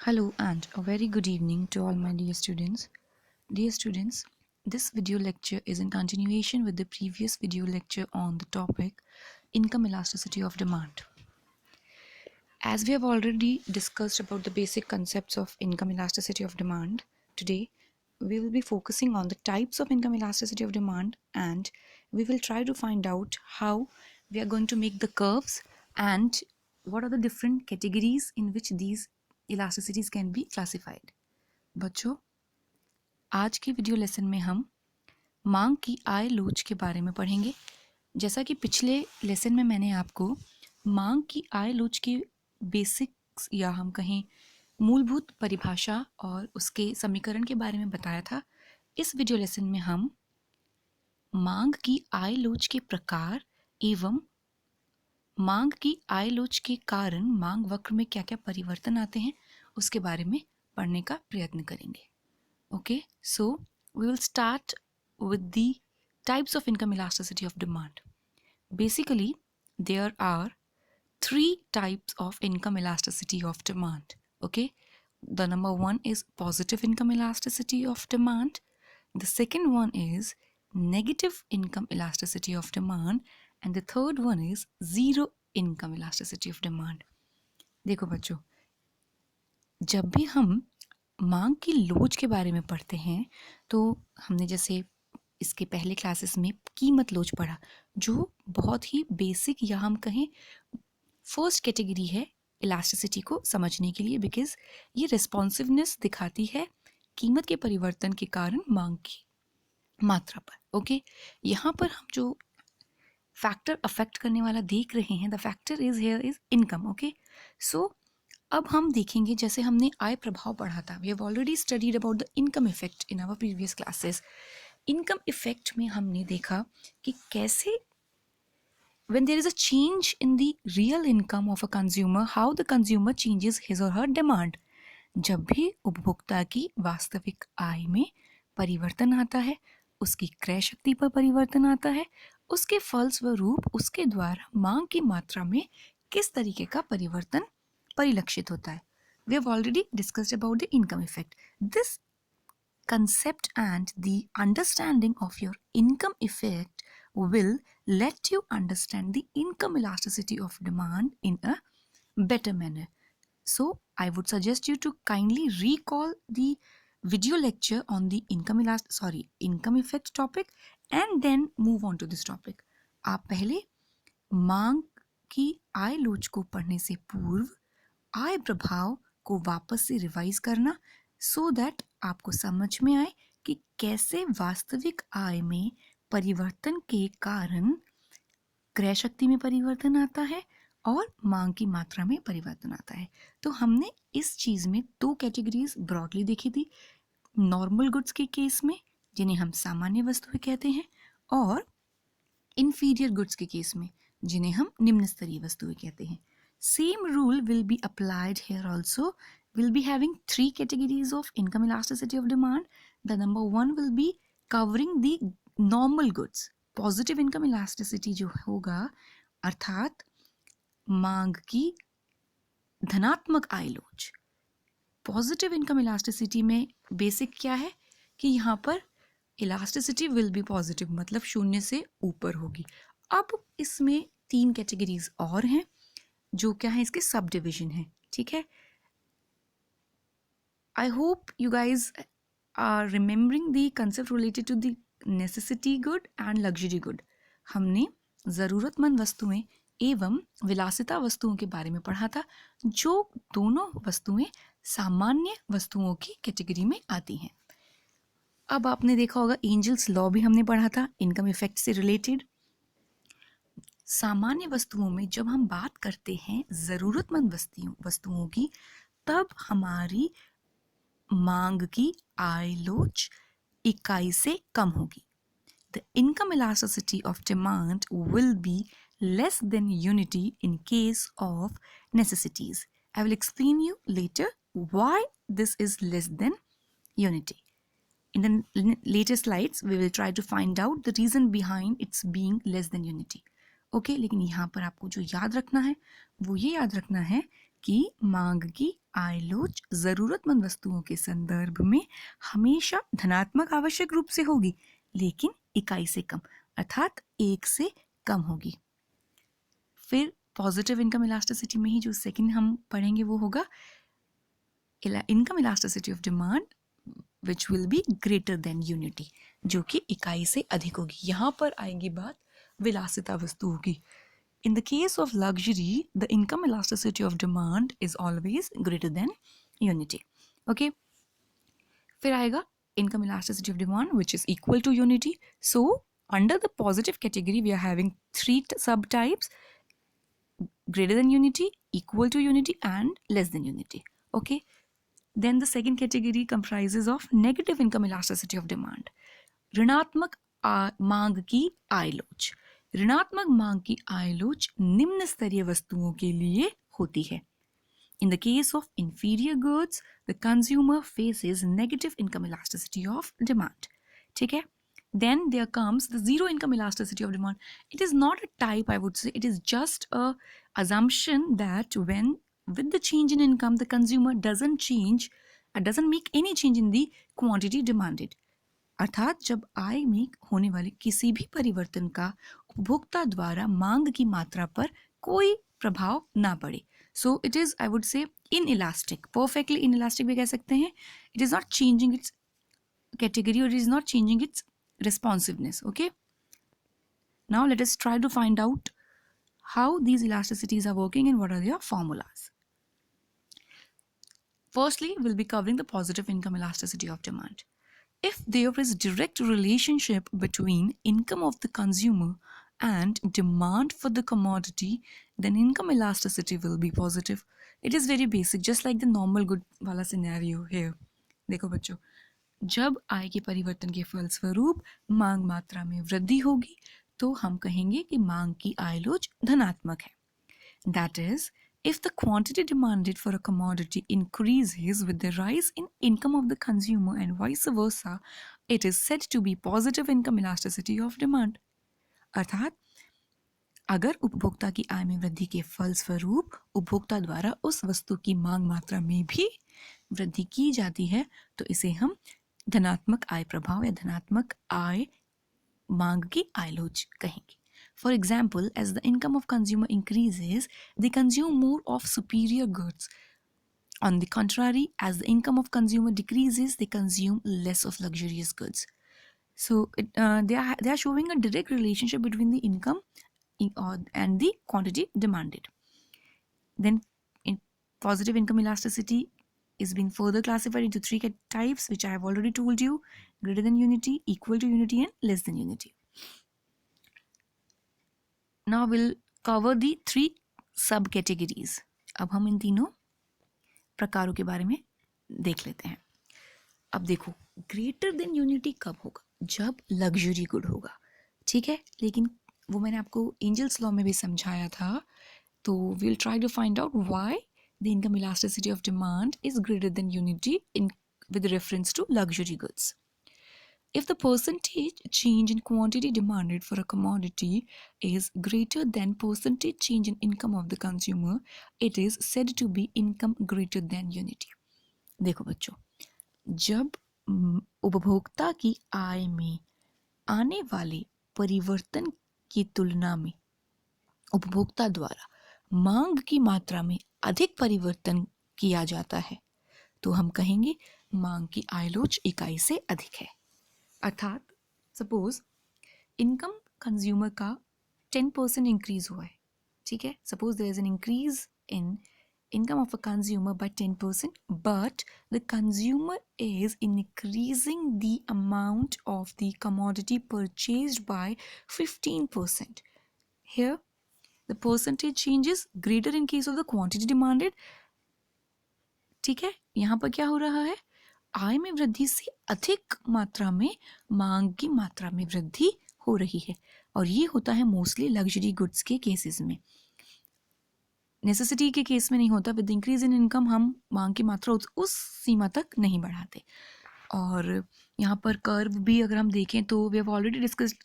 Hello and a very good evening to all my dear students. Dear students, this video lecture is in continuation with the previous video lecture on the topic income elasticity of demand. As we have already discussed about the basic concepts of income elasticity of demand, today we will be focusing on the types of income elasticity of demand, and we will try to find out how we are going to make the curves and what are the different categories in which these elasticities can be classified. बच्चों, आज के video lesson में हम मांग की आय लोच के बारे में पढ़ेंगे। जैसा कि पिछले लेसन में मैंने आपको मांग की आय लोच के बेसिक्स या हम कहें मूलभूत परिभाषा और उसके समीकरण के बारे में बताया था। इस वीडियो लेसन में हम मांग की आय लोच के प्रकार एवं मांग की आय लोच के कारण मांग वक्र में क्या क्या परिवर्तन आते हैं उसके बारे में पढ़ने का प्रयत्न करेंगे। Okay, so we will start with the types of income elasticity of demand. Basically, there are three types of income elasticity of demand. Okay, the number one is positive income elasticity of demand. The second one is negative income elasticity of demand, and the third one is zero income elasticity of demand. देखो बच्चों, जब भी हम मांग की लोच के बारे में पढ़ते हैं तो हमने जैसे इसके पहले क्लासेस में कीमत लोच पढ़ा, जो बहुत ही बेसिक या हम कहें फर्स्ट कैटेगरी है इलास्टिसिटी को समझने के लिए, बिकॉज ये रिस्पॉन्सिवनेस दिखाती है कीमत के परिवर्तन के कारण मांग की मात्रा पर। ओके, यहाँ पर हम जो फैक्टर अफेक्ट करने वाला देख रहे हैं, the factor is here is income. Okay, so अब हम देखेंगे, जैसे हमने आय प्रभाव पढ़ा था, we have already studied about the income effect in our previous classes. Income effect में हमने देखा कि कैसे when there is a change in the real income of a consumer, how the consumer changes his or her demand. जब भी उपभोक्ता की वास्तविक आय में परिवर्तन आता है, उसकी क्रय शक्ति पर परिवर्तन आता है, उसके फलस्वरूप उसके द्वारा मांग की मात्रा में किस तरीके का परिवर्तन परिलक्षित होता है। We have already discussed about the income effect. This concept and the understanding of your income effect will let you understand the income elasticity of demand in a better manner. So I would suggest you to kindly recall the video lecture on the income effect topic and then move on to this topic. आप पहले मांग की आय लोच को पढ़ने से पूर्व आय प्रभाव को वापस से रिवाइज करना, सो दैट आपको समझ में आए कि कैसे वास्तविक आय में परिवर्तन के कारण क्रय शक्ति में परिवर्तन आता है और मांग की मात्रा में परिवर्तन आता है। तो हमने इस चीज़ में दो कैटेगरीज ब्रॉडली देखी थी, नॉर्मल गुड्स के केस में जिन्हें हम सामान्य वस्तुएं कहते हैं, और इंफीरियर गुड्स के केस में जिन्हें हम निम्न स्तरीय वस्तुएं कहते हैं। Same rule will be applied here also. We'll be having three categories of income elasticity of demand. The number one will be covering the normal goods. Positive income elasticity जो होगा, अर्थात मांग की धनात्मक आय लोच। पॉजिटिव इनकम इलास्टिसिटी में basic क्या है कि यहाँ पर इलास्टिसिटी विल बी पॉजिटिव, मतलब शून्य से ऊपर होगी। अब इसमें तीन कैटेगरीज और हैं जो क्या है, इसके सब डिविजन है। ठीक है, I hope you guys are remembering the concept related to the necessity good and luxury good. हमने ज़रूरतमंद वस्तुएं एवं विलासिता वस्तुओं के बारे में पढ़ा था, जो दोनों वस्तुएं सामान्य वस्तुओं की कैटेगरी में आती हैं। अब आपने देखा होगा एंजल्स लॉ भी हमने पढ़ा था इनकम इफेक्ट से रिलेटेड। सामान्य वस्तुओं में जब हम बात करते हैं ज़रूरतमंद वस्तुओं की, तब हमारी मांग की आय लोच इकाई से कम होगी। The income elasticity of demand will be less than unity in case of necessities. I will explain you later why this is less than unity. In the later slides, we will try to find out the reason behind its being less than unity. Okay, लेकिन यहाँ पर आपको जो याद रखना है वो ये याद रखना है कि मांग की आयलोच जरूरतमंद वस्तुओं के संदर्भ में हमेशा धनात्मक आवश्यक रूप से होगी, लेकिन इकाई से कम, अर्थात एक से कम होगी। फिर पॉजिटिव इनकम इलास्टिसिटी में ही जो सेकंड हम पढ़ेंगे वो होगा income elasticity of demand which will be greater than unity, जो कि इकाई से अधिक होगी। यहाँ पर आएगी बात विलासिता वस्तुओं की। In the case of luxury, the income elasticity of demand is always greater than unity. Okay. फिर आएगा income elasticity of demand which is equal to unity. So under the positive category we are having three subtypes: greater than unity, equal to unity, and less than unity. Okay. Then the second category comprises of negative income elasticity of demand. ऋणात्मक मांग की आयलोच। ऋणात्मक मांग की आयलोच निम्न स्तरीय वस्तुओं के लिए होती है। In the case of inferior goods, the consumer faces negative income elasticity of demand. ठीक है? Then there comes the zero income elasticity of demand. It is not a type, I would say. It is just a assumption that when with the change in income, the consumer doesn't make any change in the quantity demanded. अर्थात जब आय में होने वाले किसी भी परिवर्तन का उपभोक्ता द्वारा मांग की मात्रा पर कोई प्रभाव ना पड़े। So it is, I would say, inelastic, perfectly inelastic भी कह सकते हैं। It is not changing its category और it is not changing its responsiveness. Okay, now let us try to find out how these elasticities are working and what are their formulas. Firstly, we'll be covering the positive income elasticity of demand. If there is direct relationship between income of the consumer and demand for the commodity, then income elasticity will be positive. It is very basic, just like the normal good वाला scenario here. देखो बच्चों, जब आय के परिवर्तन के फलस्वरूप मांग मात्रा में वृद्धि होगी तो हम कहेंगे कि मांग की आयलोच धनात्मक है। That is, if the quantity demanded for a commodity increases with the rise in income of the consumer and vice versa, it is said to be positive income elasticity of demand. अर्थात अगर उपभोक्ता की आय में वृद्धि के फलस्वरूप उपभोक्ता द्वारा उस वस्तु की मांग मात्रा में भी वृद्धि की जाती है तो इसे हम धनात्मक आय प्रभाव या धनात्मक आय मांग की आयलोच कहेंगे। For example, as the income of consumer increases, they consume more of superior goods. On the contrary, as the income of consumer decreases, they consume less of luxurious goods. So they are showing a direct relationship between the income and the quantity demanded. Then in positive income elasticity is being further classified into three types, which I have already told you: greater than unity, equal to unity, and less than unity. Now we'll cover the three subcategories. अब हम इन तीनों प्रकारों के बारे में देख लेते हैं। अब देखो, ग्रेटर देन यूनिटी कब होगा? जब लग्जरी गुड होगा। ठीक है, लेकिन वो मैंने आपको एंजल्स लॉ में भी समझाया था। तो we'll try to find out why the income elasticity of demand is greater than unity with reference to luxury goods. If the percentage change in quantity demanded for a commodity is greater than percentage change in income of the consumer, it is said to be income greater than unity. देखो बच्चों, जब उपभोक्ता की आय में आने वाले परिवर्तन की तुलना में उपभोक्ता द्वारा मांग की मात्रा में अधिक परिवर्तन किया जाता है तो हम कहेंगे मांग की आयलोच इकाई से अधिक है। अर्थात सपोज इनकम कंज्यूमर का 10% इंक्रीज हुआ है। ठीक है, suppose there is an increase in income of a consumer by 10%, but the consumer is increasing the amount of the commodity purchased by 15%. Here the percentage change is greater in case of the quantity demanded. ठीक है, यहाँ पर क्या हो रहा है? आय में वृद्धि से अधिक मात्रा में मांग की मात्रा में वृद्धि हो रही है और ये होता है मोस्टली लग्जरी गुड्स के केसेस में। नेसेसिटी के केस में नहीं होता। विद इंक्रीज इन इनकम हम मांग की मात्रा उस सीमा तक नहीं बढ़ाते। और यहाँ पर कर्व भी अगर हम देखें तो we have already discussed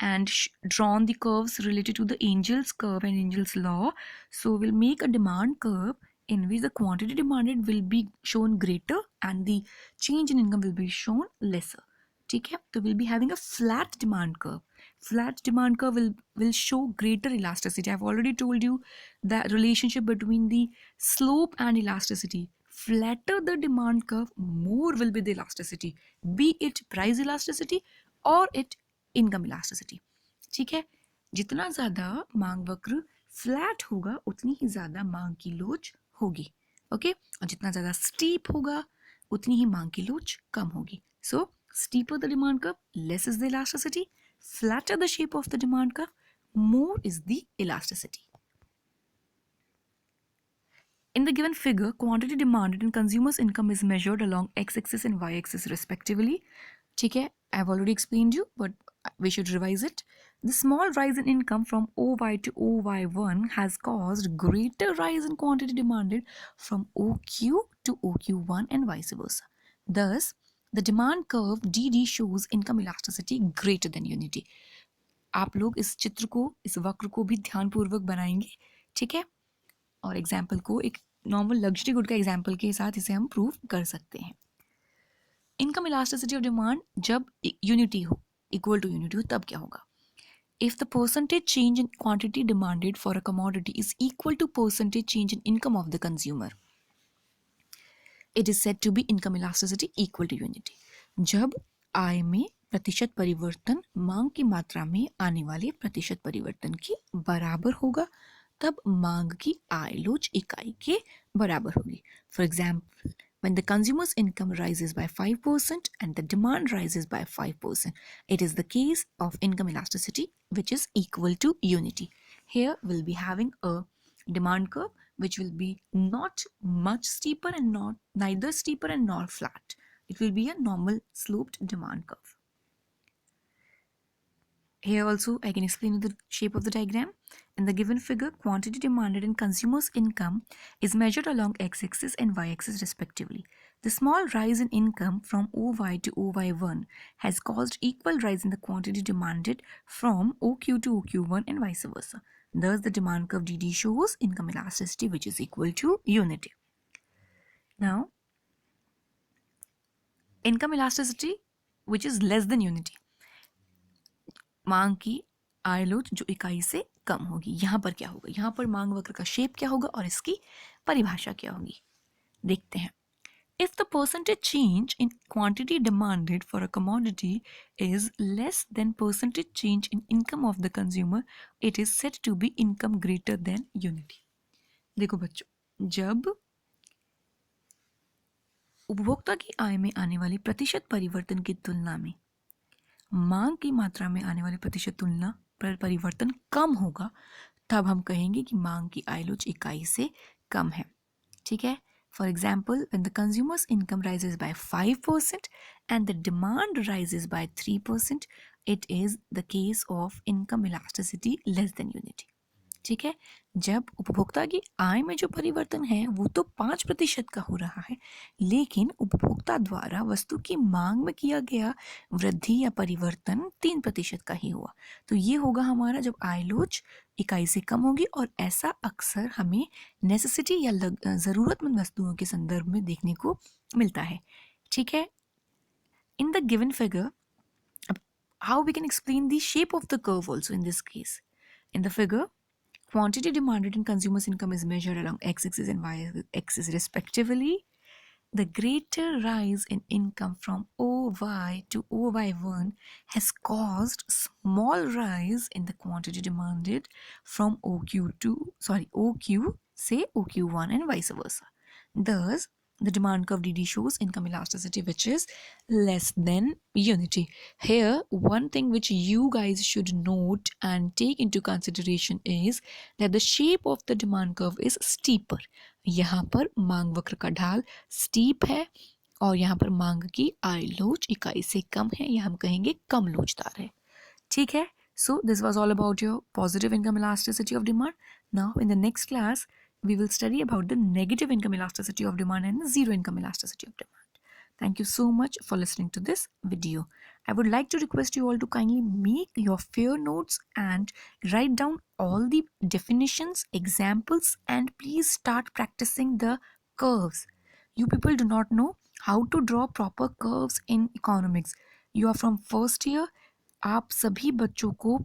and drawn the curves related to the Angel's curve and Angel's law. So we'll make a demand curve in which the quantity demanded will be shown greater and the change in income will be shown lesser. ठीक है, तो we'll be having a flat demand curve. Flat demand curve will show greater elasticity. I've already told you that relationship between the slope and elasticity. Flatter the demand curve, more will be the elasticity, be it price elasticity or it income elasticity. ठीक है, जितना ज़्यादा मांग वक्र flat होगा उतनी ही ज़्यादा मांग की लोच होगी. ओके, और जितना ज़्यादा स्टीप होगा उतनी ही मांग की लोच कम होगी. सो steeper the demand curve, less is the elasticity. Flatter the shape of the demand curve, more is the elasticity. In the given figure, quantity demanded in consumers' income is measured along x-axis and y-axis respectively. ठीक है, I've already explained you, but we should revise it. The small rise in income from OY to OY1 has caused greater rise in quantity demanded from OQ to OQ1 and vice versa. Thus, the demand curve DD shows income elasticity greater than unity. आप लोग इस चित्र को, इस वक्र को भी ध्यानपूर्वक बनाएंगे. ठीक है, और एग्जाम्पल को एक नॉर्मल लग्जरी गुड का एग्जाम्पल के साथ इसे हम प्रूव कर सकते हैं. इनकम इलास्टिसिटी ऑफ डिमांड जब यूनिटी हो, इक्वल टू यूनिटी हो, तब क्या होगा? If the percentage change in quantity demanded for a commodity is equal to percentage change in income of the consumer, it is said to be income elasticity equal to unity. जब आय में प्रतिशत परिवर्तन मांग की मात्रा में आने वाले प्रतिशत परिवर्तन के बराबर होगा, तब मांग की आय लोच इकाई के बराबर होगी. For example, when the consumer's income rises by 5% and the demand rises by 5%, it is the case of income elasticity which is equal to unity. Here we'll be having a demand curve which will be not much steeper and not neither steeper and nor flat. It will be a normal sloped demand curve. Here also I can explain the shape of the diagram. In the given figure, quantity demanded in consumers' income is measured along x-axis and y-axis respectively. The small rise in income from OY to OY1 has caused equal rise in the quantity demanded from OQ to OQ1 and vice versa. Thus, the demand curve DD shows income elasticity which is equal to unity. Now, income elasticity which is less than unity. मांग की आय लोच जो इकाई से कम होगी. यहाँ पर क्या होगा? यहाँ पर मांग वक्र का शेप क्या होगा और इसकी परिभाषा क्या होगी? देखते हैं. If the percentage change in quantity demanded for a commodity is less than percentage change in income of the consumer, it is said to be income greater than unity. देखो बच्चों, जब उपभोक्ता की आय में आने वाली प्रतिशत परिवर्तन की तुलना में मांग की मात्रा में आने वाले प्रतिशत तुलना पर परिवर्तन कम होगा, तब हम कहेंगे कि मांग की आय लोच इकाई से कम है. ठीक है. For example, when the consumer's income rises by 5% and the demand rises by 3%, it is the case of income elasticity less than unity. ठीक है. जब उपभोक्ता की आय में जो परिवर्तन है वो तो 5% का हो रहा है, लेकिन उपभोक्ता द्वारा वस्तु की मांग में किया गया वृद्धि या परिवर्तन 3% का ही हुआ. तो ये होगा हमारा जब आय लोच इकाई से कम होगी, और ऐसा अक्सर हमें नेसेसिटी या ज़रूरतमंद वस्तुओं के संदर्भ में देखने को मिलता है. ठीक है. In the given figure, how we can explain the shape of the curve also in this case. In the figure, quantity demanded in consumers' income is measured along x-axis and y-axis respectively. The greater rise in income from OY to OY1 has caused small rise in the quantity demanded from OQ say OQ1 and vice versa. Thus, the demand curve DD shows income elasticity which is less than unity. Here, one thing which you guys should note and take into consideration is that the shape of the demand curve is steeper. यहाँ पर मांग वक्र का ढाल steep है और यहाँ पर मांग की आय लोच इकाई से कम है, या हम कहेंगे कम लोचदार है. ठीक है. So this was all about your positive income elasticity of demand. Now in the next class we will study about the negative income elasticity of demand and zero income elasticity of demand. Thank you so much for listening to this video. I would like to request you all to kindly make your fair notes and write down all the definitions, examples, and please start practicing the curves. You people do not know how to draw proper curves in economics. You are from first year. आप सभी बच्चों को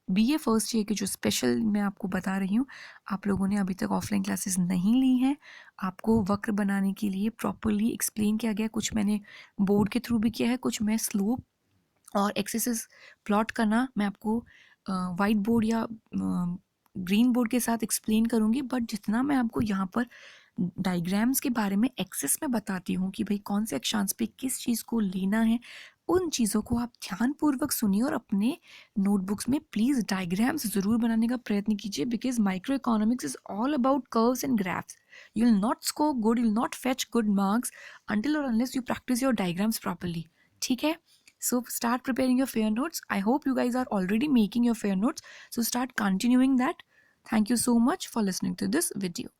BA first year के जो special मैं आपको बता रही हूँ, आप लोगों ने अभी तक ऑफलाइन क्लासेस नहीं ली हैं. आपको वक्र बनाने के लिए प्रॉपरली एक्सप्लेन किया गया. कुछ मैंने बोर्ड के थ्रू भी किया है, कुछ मैं स्लोप और एक्सेसेस प्लॉट करना मैं आपको वाइट बोर्ड या ग्रीन बोर्ड के साथ एक्सप्लेन करूँगी. बट जितना मैं आपको यहाँ पर डायग्राम्स के बारे में एक्सेस में बताती हूँ कि भाई कौन से अक्षांश पे किस चीज़ को लेना है, उन चीज़ों को आप ध्यानपूर्वक सुनिए और अपने नोटबुक्स में प्लीज़ डायग्राम्स ज़रूर बनाने का प्रयत्न कीजिए. Because micro economics is all about curves and graphs. You will not score good, you will not fetch good marks until or unless you practice your diagrams properly. ठीक है? So start preparing your fair notes. I hope you guys are already making your fair notes. So start continuing that. Thank you so much for listening to this video.